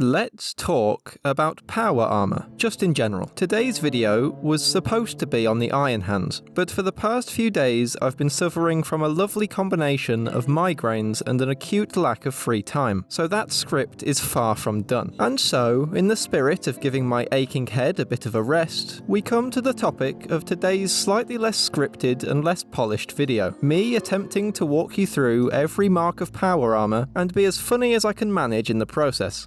Let's talk about power armor, just in general. Today's video was supposed to be on the Iron Hand, but for the past few days I've been suffering from a lovely combination of migraines and an acute lack of free time, so that script is far from done. And so, in the spirit of giving my aching head a bit of a rest, we come to the topic of today's slightly less scripted and less polished video. Me attempting to walk you through every mark of power armor and be as funny as I can manage in the process.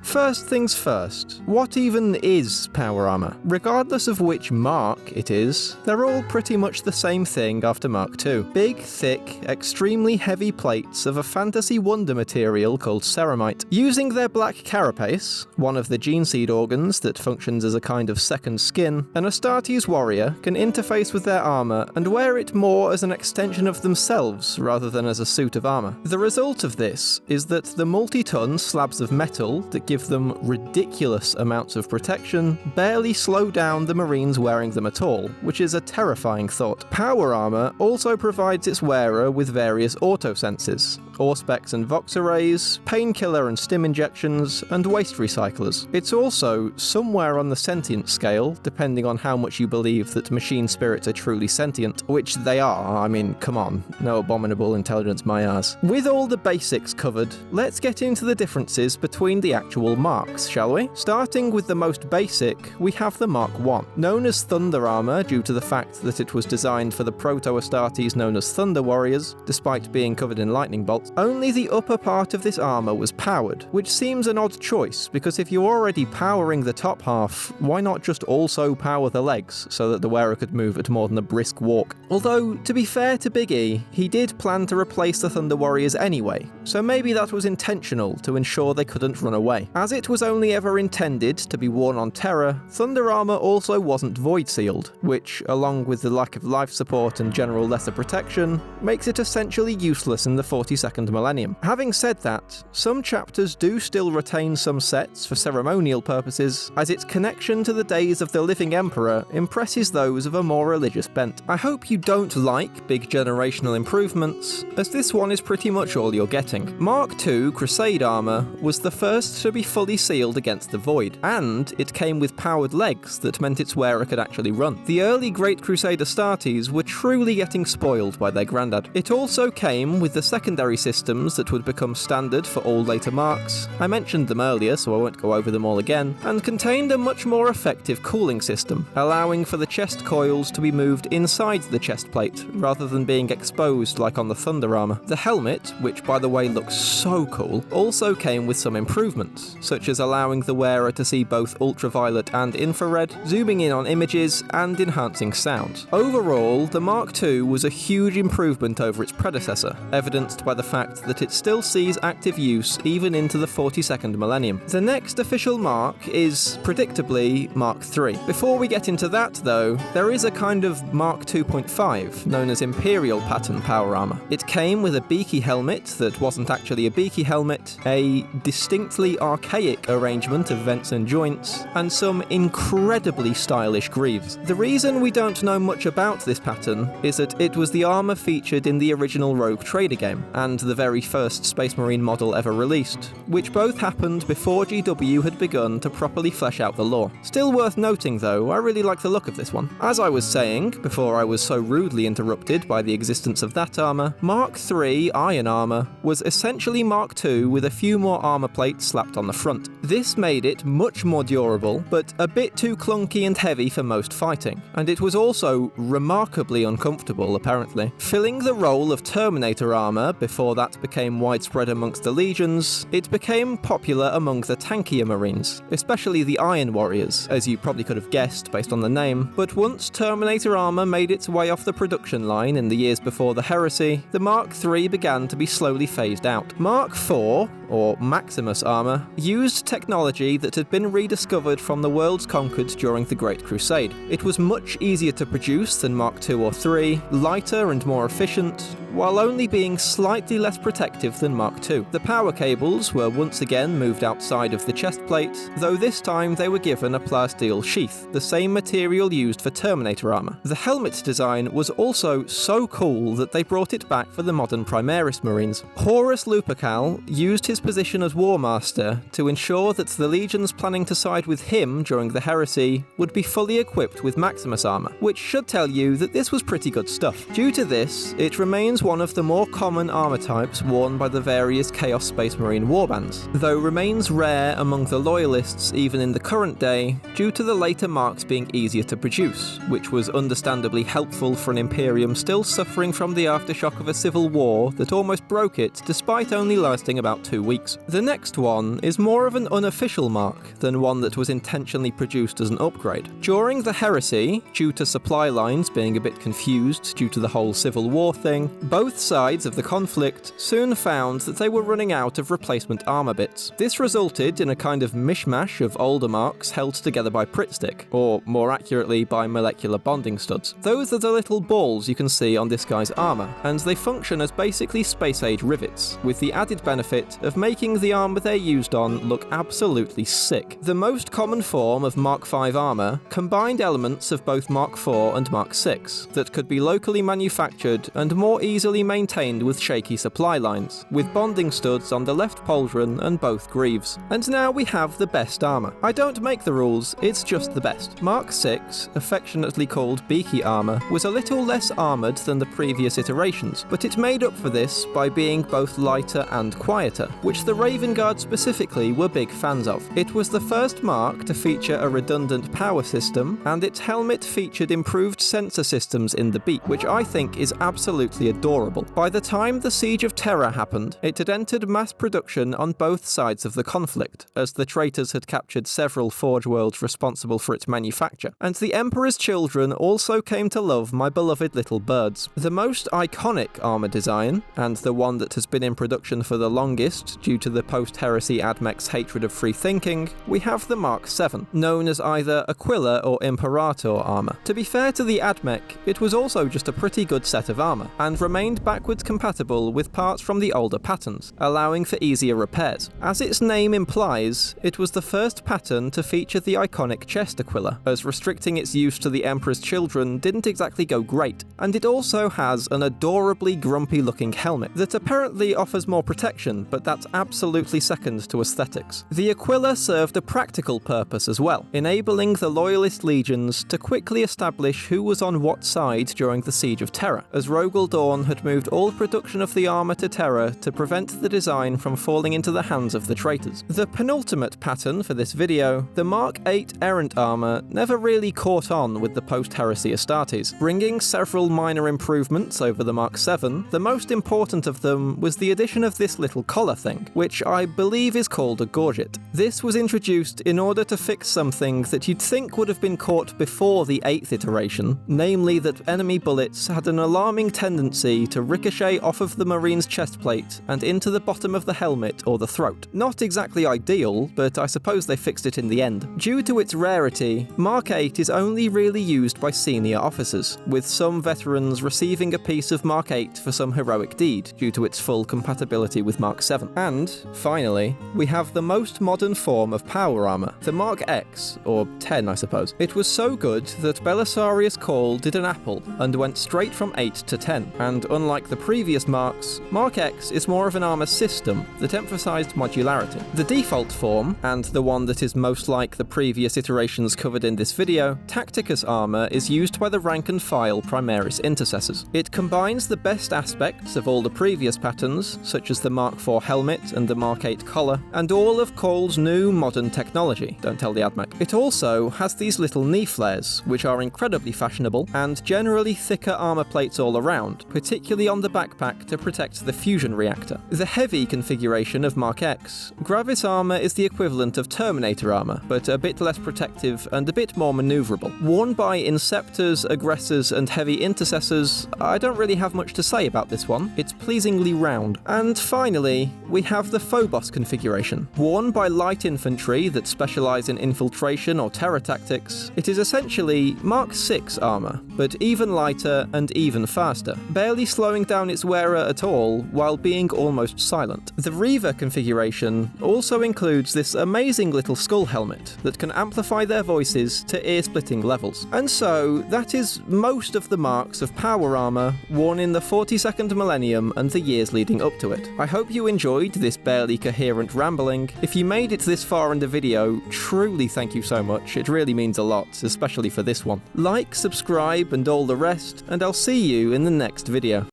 First things first, what even is power armor? Regardless of which mark it is, they're all pretty much the same thing after Mark II. Big, thick, extremely heavy plates of a fantasy wonder material called ceramite. Using their black carapace, one of the gene seed organs that functions as a kind of second skin, an Astartes warrior can interface with their armor and wear it more as an extension of themselves rather than as a suit of armor. The result of this is that the multi-ton slabs of metal that give them ridiculous amounts of protection barely slow down the Marines wearing them at all, which is a terrifying thought. Power armor also provides its wearer with various auto-senses, Auspex and Vox arrays, painkiller and stim injections, and waste recyclers. It's also somewhere on the sentient scale, depending on how much you believe that machine spirits are truly sentient, which they are. I mean, come on, no abominable intelligence my ass. With all the basics covered, let's get into the differences between the actual marks, shall we? Starting with the most basic, we have the Mark I. Known as Thunder Armor due to the fact that it was designed for the proto-Astartes known as Thunder Warriors, despite being covered in lightning bolts, only the upper part of this armor was powered, which seems an odd choice, because if you're already powering the top half, why not just also power the legs, so that the wearer could move at more than a brisk walk? Although, to be fair to Big E, he did plan to replace the Thunder Warriors anyway, so maybe that was intentional to ensure they couldn't run away. As it was only ever intended to be worn on Terra, Thunder Armor also wasn't void sealed, which, along with the lack of life support and general lesser protection, makes it essentially useless in the 42nd millennium. Having said that, some chapters do still retain some sets for ceremonial purposes, as its connection to the days of the living Emperor impresses those of a more religious bent. I hope you don't like big generational improvements, as this one is pretty much all you're getting. Mark II Crusade Armor was the first to be fully sealed against the void, and it came with powered legs that meant its wearer could actually run. The early Great Crusade Astartes were truly getting spoiled by their granddad. It also came with the secondary systems that would become standard for all later marks. I mentioned them earlier, so I won't go over them all again, and contained a much more effective cooling system, allowing for the chest coils to be moved inside the chest plate, rather than being exposed like on the Thunder Armor. The helmet, which by the way looks so cool, also came with some improvements, such as allowing the wearer to see both ultraviolet and infrared, zooming in on images, and enhancing sound. Overall, the Mark II was a huge improvement over its predecessor, evidenced by the fact that it still sees active use even into the 42nd millennium. The next official mark is, predictably, Mark III. Before we get into that, though, there is a kind of Mark 2.5, known as Imperial Pattern Power Armor. It came with a beaky helmet that wasn't actually a beaky helmet, a distinctly archaic arrangement of vents and joints, and some incredibly stylish greaves. The reason we don't know much about this pattern is that it was the armor featured in the original Rogue Trader game, and the very first Space Marine model ever released, which both happened before GW had begun to properly flesh out the lore. Still worth noting though, I really like the look of this one. As I was saying, before I was so rudely interrupted by the existence of that armor, Mark III Iron Armor was essentially Mark II with a few more armor plates slapped on the front. This made it much more durable, but a bit too clunky and heavy for most fighting, and it was also remarkably uncomfortable apparently. Filling the role of Terminator armor before that became widespread amongst the legions, it became popular among the tankier Marines, especially the Iron Warriors, as you probably could have guessed based on the name, but once Terminator armor made its way off the production line in the years before the Heresy, the Mark III began to be slowly phased out. Mark IV, or Maximus armor, used technology that had been rediscovered from the worlds conquered during the Great Crusade. It was much easier to produce than Mark II or III, lighter and more efficient, while only being slightly less protective than Mark II. The power cables were once again moved outside of the chest plate, though this time they were given a plasteel sheath, the same material used for Terminator armor. The helmet design was also so cool that they brought it back for the modern Primaris Marines. Horus Lupercal used his position as War Master to ensure that the legions planning to side with him during the Heresy would be fully equipped with Maximus armor, which should tell you that this was pretty good stuff. Due to this, it remains one of the more common armor types worn by the various Chaos Space Marine warbands, though remains rare among the Loyalists even in the current day due to the later marks being easier to produce, which was understandably helpful for an Imperium still suffering from the aftershock of a civil war that almost broke it despite only lasting about 2 weeks. The next one is more of an unofficial mark than one that was intentionally produced as an upgrade. During the Heresy, due to supply lines being a bit confused due to the whole Civil War thing, both sides of the conflict soon found that they were running out of replacement armor bits. This resulted in a kind of mishmash of older marks held together by Prittstick, or more accurately by molecular bonding studs. Those are the little balls you can see on this guy's armor, and they function as basically space-age rivets, with the added benefit of making the armor they're used on look absolutely sick. The most common form of Mark V armor combined elements of both Mark IV and Mark VI that could be locally manufactured and more easily maintained with shaky supply lines, with bonding studs on the left pauldron and both greaves. And now we have the best armor. I don't make the rules, it's just the best. Mark VI, affectionately called Beaky armor, was a little less armored than the previous iterations, but it made up for this by being both lighter and quieter, which the Raven Guard specifically were big fans of. It was the first Mark to feature a redundant power system, and its helmet featured improved sensor systems in the beak, which I think is absolutely adorable. By the time the Siege of Terra happened, it had entered mass production on both sides of the conflict, as the traitors had captured several Forge worlds responsible for its manufacture, and the Emperor's children also came to love my beloved little birds. The most iconic armor design, and the one that has been in production for the longest due to the post-heresy AdMech's hatred of free thinking, we have the Mark VII, known as either Aquila or Imperator armor. To be fair to the AdMech, it was also just a pretty good set of armor, and remained backwards compatible with parts from the older patterns, allowing for easier repairs. As its name implies, it was the first pattern to feature the iconic chest Aquila, as restricting its use to the Emperor's children didn't exactly go great, and it also has an adorably grumpy looking helmet that apparently offers more protection, but that's absolutely second to aesthetics. The Aquila served a practical purpose as well, enabling the Loyalist legions to quickly establish who was on what side during the Siege of Terra, as Rogel Dawn had moved all production of the armor to Terra to prevent the design from falling into the hands of the traitors. The penultimate pattern for this video, the Mark VIII Errant armor, never really caught on with the post-heresy Astartes, bringing several minor improvements over the Mark VII. The most important of them was the addition of this little collar thing, which I believe is called a gorget. This was introduced in order to fix something that you'd think would have been caught before the 8th iteration, namely that enemy bullets had an alarming tendency to ricochet off of the Marine's chest plate and into the bottom of the helmet or the throat. Not exactly ideal, but I suppose they fixed it in the end. Due to its rarity, Mark VIII is only really used by senior officers, with some veterans receiving a piece of Mark VIII for some heroic deed due to its full compatibility with Mark VII. And, finally, we have the most modern form of power armor, the Mark X, or 10 I suppose. It was so good that Belisarius Cawl did an apple and went straight from 8 to 10, and unlike the previous Marks, Mark X is more of an armor system that emphasized modularity. The default form, and the one that is most like the previous iterations covered in this video, Tacticus armor is used by the rank and file Primaris intercessors. It combines the best aspects of all the previous patterns, such as the Mark IV helmet and the Mark VIII collar, and all of Cawl's new modern technology, don't tell the AdMech. It also has these little knee flares, which are incredibly fashionable, and generally thicker armor plates all around, particularly on the backpack to protect the fusion reactor. The heavy configuration of Mark X, Gravis armor is the equivalent of Terminator armor, but a bit less protective and a bit more maneuverable. Worn by Inceptors, Aggressors, and Heavy Intercessors, I don't really have much to say about this one. It's pleasingly round. And finally, we have the Phobos configuration. Worn by light infantry that specialize in infiltration or terror tactics, it is essentially Mark VI armor, but even lighter and even faster. Barely barely slowing down its wearer at all while being almost silent. The Reaver configuration also includes this amazing little skull helmet that can amplify their voices to ear-splitting levels. And so, that is most of the marks of power armor worn in the 42nd millennium and the years leading up to it. I hope you enjoyed this barely coherent rambling. If you made it this far in the video, truly thank you so much. It really means a lot, especially for this one. Like, subscribe, and all the rest, and I'll see you in the next video.